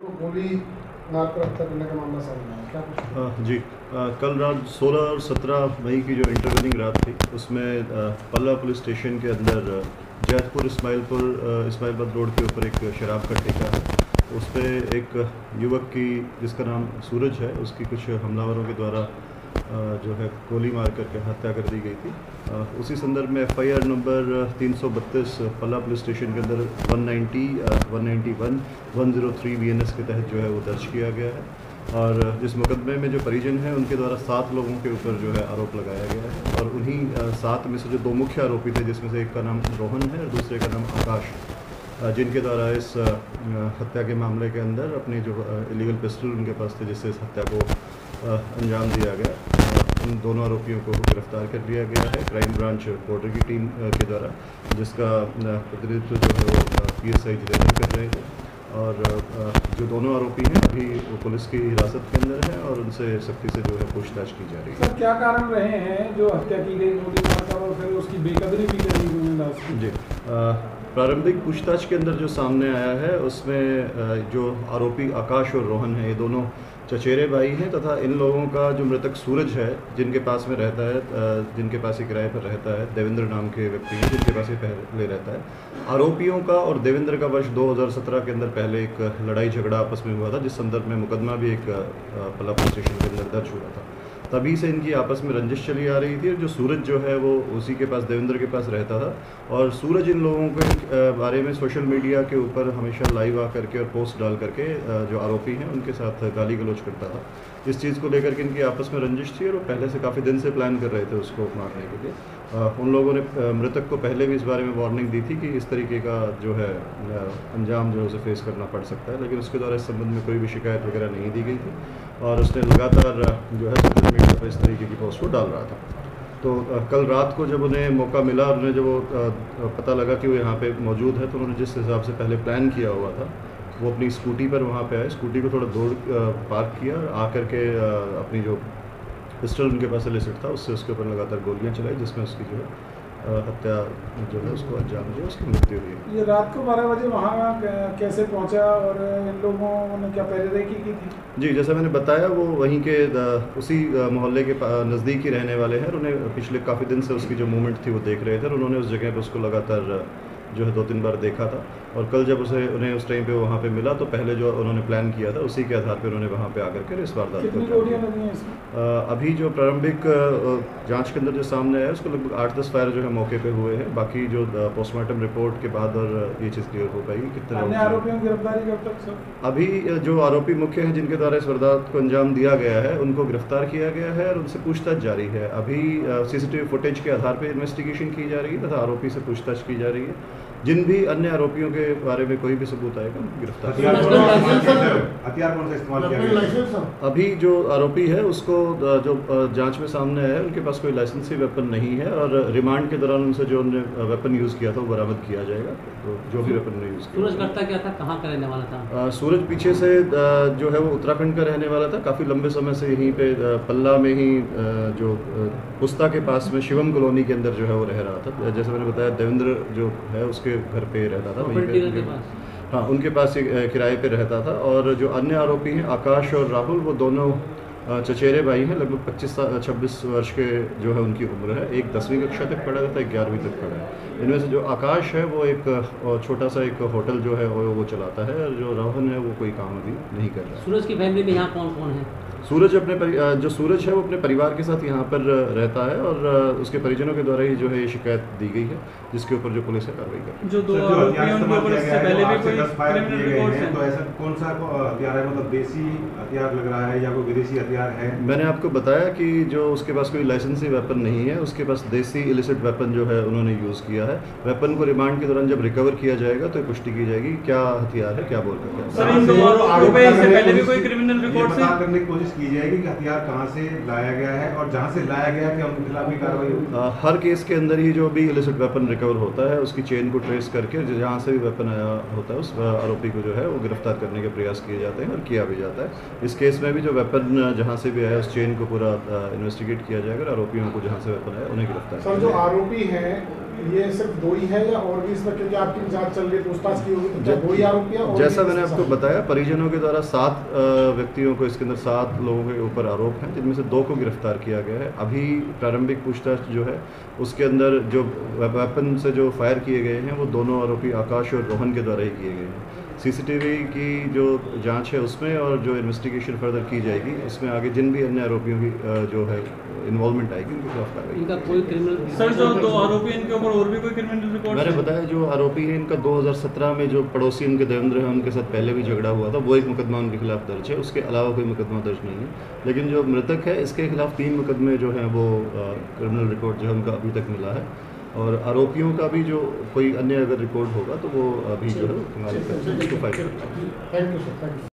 तो गोली मारकर हत्या करने का मामला सामने आया, क्या कुछ? जी। कल रात 16 और 17 मई की जो इंटरवेनिंग रात थी उसमें पल्ला पुलिस स्टेशन के अंदर जैतपुर इस्माइलपुर रोड के ऊपर एक शराब का ठेका है। उस पर एक युवक की जिसका नाम सूरज है उसकी कुछ हमलावरों के द्वारा जो है गोली मार करके हत्या कर दी गई थी। उसी संदर्भ में FIR नंबर 332 पल्ला पुलिस स्टेशन के अंदर 190, 191, 103 BNS के तहत जो है वो दर्ज किया गया है। और जिस मुकदमे में जो परिजन हैं उनके द्वारा 7 लोगों के ऊपर जो है आरोप लगाया गया है। और उन्हीं 7 में से जो 2 मुख्य आरोपी थे, जिसमें से एक का नाम रोहन है और दूसरे का नाम आकाश, जिनके द्वारा इस हत्या के मामले के अंदर अपने जो इलीगल पिस्टल उनके पास थे जिससे इस हत्या को अंजाम दिया गया, उन दोनों आरोपियों को गिरफ्तार कर लिया गया है क्राइम ब्रांच बॉर्डर की टीम के द्वारा, जिसका प्रतिनिधित्व जो है वो PSI जिले कर रहे थे। और जो दोनों आरोपी हैं अभी वो पुलिस की हिरासत के अंदर हैं और उनसे सख्ती से जो है पूछताछ की जा रही है। सर, क्या कारण रहे हैं जो हत्या की गई गोली मारकर और फिर उसकी बेकदरी भी करी गई लाश की? जी, प्रारंभिक पूछताछ के अंदर जो सामने आया है उसमें जो आरोपी आकाश और रोहन हैं, ये दोनों चचेरे भाई हैं तथा इन लोगों का जो मृतक सूरज है जिनके पास में रहता है, जिनके पास ही किराए पर रहता है, देवेंद्र नाम के व्यक्ति हैं जिनके पास ही पहले रहता है। आरोपियों का और देवेंद्र का वर्ष 2017 के अंदर पहले एक लड़ाई झगड़ा आपस में हुआ था, जिस संदर्भ में मुकदमा भी एक पल्ला पुलिस स्टेशन के अंदर दर्ज हुआ था। तभी से इनकी आपस में रंजिश चली आ रही थी। और जो सूरज जो है वो उसी के पास, देवेंद्र के पास रहता था। और सूरज इन लोगों के बारे में सोशल मीडिया के ऊपर हमेशा लाइव आ करके और पोस्ट डाल करके जो आरोपी हैं उनके साथ गाली गलौज करता था। इस चीज़ को लेकर के इनकी आपस में रंजिश थी और वो पहले से काफ़ी दिन से प्लान कर रहे थे उसको मारने के लिए। उन लोगों ने मृतक को पहले भी इस बारे में वार्निंग दी थी कि इस तरीके का जो है अंजाम जो है उसे फेस करना पड़ सकता है, लेकिन उसके द्वारा इस संबंध में कोई भी शिकायत वगैरह नहीं दी गई थी और उसने लगातार जो है सोशल मीडिया पर इस तरीके की पोस्ट को डाल रहा था। तो कल रात को जब उन्हें मौका मिला और उन्हें जब वो पता लगा कि वो यहाँ पे मौजूद है, तो उन्होंने जिस हिसाब से पहले प्लान किया हुआ था वो अपनी स्कूटी पर वहाँ पे आए, स्कूटी को थोड़ा दौड़ पार्क किया और आकर के अपनी जो पिस्टल उनके पास इलिसिट था उससे उसके ऊपर लगातार गोलियां चलाई, जिसमें उसकी जो है हत्या जो है उसको अंजाम दिया, उसकी मृत्यु हुई। ये रात को 12 बजे वहाँ कैसे पहुँचा और इन लोगों ने क्या पहले देखी की थी? जी, जैसा मैंने बताया वो वहीं के उसी मोहल्ले के नज़दीक ही रहने वाले हैं। उन्हें पिछले काफ़ी दिन से उसकी जो मूवमेंट थी वो देख रहे थे और उन्होंने उस जगह पर उसको लगातार जो है 2-3 बार देखा था। और कल जब उन्हें उस टाइम पे वहाँ पे मिला तो पहले जो उन्होंने प्लान किया था उसी के आधार पे उन्होंने वहाँ पे आकर के इस वारदात को गोलियां लगी हैं इसमें? अभी जो प्रारंभिक जांच के अंदर जो सामने आया उसको लगभग 8-10 फायर जो है मौके पे हुए हैं। बाकी जो पोस्टमार्टम रिपोर्ट के बाद और ये चीज़ क्लियर हो पाएगी कितने अन्य आरोपियों की गिरफ्तारी कब तक सर? अभी जो आरोपी मुख्य हैं जिनके द्वारा इस वारदात को अंजाम दिया गया है उनको गिरफ्तार किया गया है और उनसे पूछताछ जारी है। अभी CCTV फुटेज के आधार पर इन्वेस्टिगेशन की जा रही है तथा आरोपी से पूछताछ की जा रही है। जिन भी अन्य आरोपियों के बारे में कोई भी सबूत आएगा गिरफ्तार। हथियार कौन सा इस्तेमाल किया गया? अभी जो आरोपी है उसको जो जांच में सामने आया है उनके पास कोई लाइसेंसी वेपन नहीं है और रिमांड के दौरान उनसे जो उन्होंने वेपन यूज़ किया था वो बरामद किया जाएगा। तो जो भी वेपन उन्होंने यूज़ किया। सूरज करता क्या था, कहाँ का रहने वाला था? सूरज पीछे से जो है वो उत्तराखंड का रहने वाला था। काफ़ी लंबे समय से यहीं पे पल्ला में ही जो पुस्ता के पास में शिवम कॉलोनी के अंदर जो है वो रह रहा था। जैसे मैंने बताया देवेंद्र जो है उसके घर पे रहता था, वहीं पे हाँ उनके पास किराए पे रहता था। और जो अन्य आरोपी हैं आकाश और राहुल, वो दोनों चचेरे भाई हैं। लगभग 25-26 वर्ष के जो है उनकी उम्र है। एक 10वीं कक्षा तक पढ़ा था, एक 11वीं तक पढ़ा है। इनमें से जो आकाश है वो एक छोटा सा एक होटल जो है वो चलाता है और जो राहुल है वो कोई काम अभी नहीं कर रहा है। सूरज की फैमिली में यहाँ कौन कौन है? सूरज जो सूरज है वो अपने परिवार के साथ यहाँ पर रहता है और उसके परिजनों के द्वारा ही जो है ये शिकायत दी गई है, जिसके ऊपर जो पुलिस है कार्रवाई कर रही है। जो 2 आरोपियों के ऊपर इससे पहले भी कोई क्रिमिनल रिकॉर्ड है, तो ऐसा कौन सा हथियार है? मतलब देसी हथियार लग रहा है या कोई विदेशी हथियार है? मैंने आपको बताया कि जो उसके पास कोई लाइसेंसी वेपन नहीं है, उसके पास देसी इलिसिट वेपन जो है उन्होंने यूज़ किया है। वेपन को रिमांड के दौरान जब रिकवर किया जाएगा तो पुष्टि की जाएगी क्या हथियार है, क्या बोल करके। सर, इन 2 आरोपियों पे इससे पहले भी कोई क्रिमिनल रिकॉर्ड से करने की कोशिश की जाएगी कि हथियार कहां से लाया गया है और जहां से लाया गया है उनके खिलाफ भी कार्रवाई होगी? हर केस के अंदर ही जो भी इलिसिट वेपन रिकवर होता है उसकी चेन को ट्रेस करके जहाँ से भी वेपन आया होता है उस आरोपी को जो है वो गिरफ्तार करने के प्रयास किए जाते हैं और किया भी जाता है। इस केस में भी जो वेपन जहाँ जहाँ से भी आया उस चेन को पूरा इन्वेस्टिगेट किया जाएगा। आरोपियों को जहाँ से वेपन आया उन्हें गिरफ्तार सर, जो आरोपी हैं ये सिर्फ 2 ही है या और भी इसमें, क्योंकि आपकी जांच चल रही है, पूछताछ की होगी, तो क्या 2 ही आरोपी है? जैसा मैंने आपको बताया, परिजनों के द्वारा 7 व्यक्तियों को, इसके अंदर 7 लोगों के ऊपर आरोप हैं, जिनमें से 2 को गिरफ्तार किया गया है। अभी प्रारंभिक पूछताछ जो है उसके अंदर जो वेपन से जो फायर किए गए हैं वो दोनों आरोपी आकाश और रोहन के द्वारा ही किए गए हैं। सीसीटीवी की जो जांच है उसमें और जो इन्वेस्टिगेशन फर्दर की जाएगी उसमें आगे जिन भी अन्य आरोपियों की जो है इन्वॉल्वमेंट आएगी उनके खिलाफ कार्रवाई। इनका कोई क्रिमिनल सर, जो 2 आरोपी इनके ऊपर और भी कोई क्रिमिनल रिकॉर्ड? मैंने बताया जो आरोपी है इनका 2017 में जो पड़ोसी उनके देवेंद्र है उनके साथ पहले भी झगड़ा हुआ था, वो एक मुकदमा उनके खिलाफ दर्ज है। उसके अलावा कोई मुकदमा दर्ज नहीं है। लेकिन जो मृतक है इसके खिलाफ 3 मुकदमे जो हैं वो क्रिमिनल रिकॉर्ड जो है उनका अभी तक मिला है। और आरोपियों का भी जो कोई अन्य अगर रिकॉर्ड होगा तो वो अभी जो है फाइल करेंगे। Thank you sir, thank you.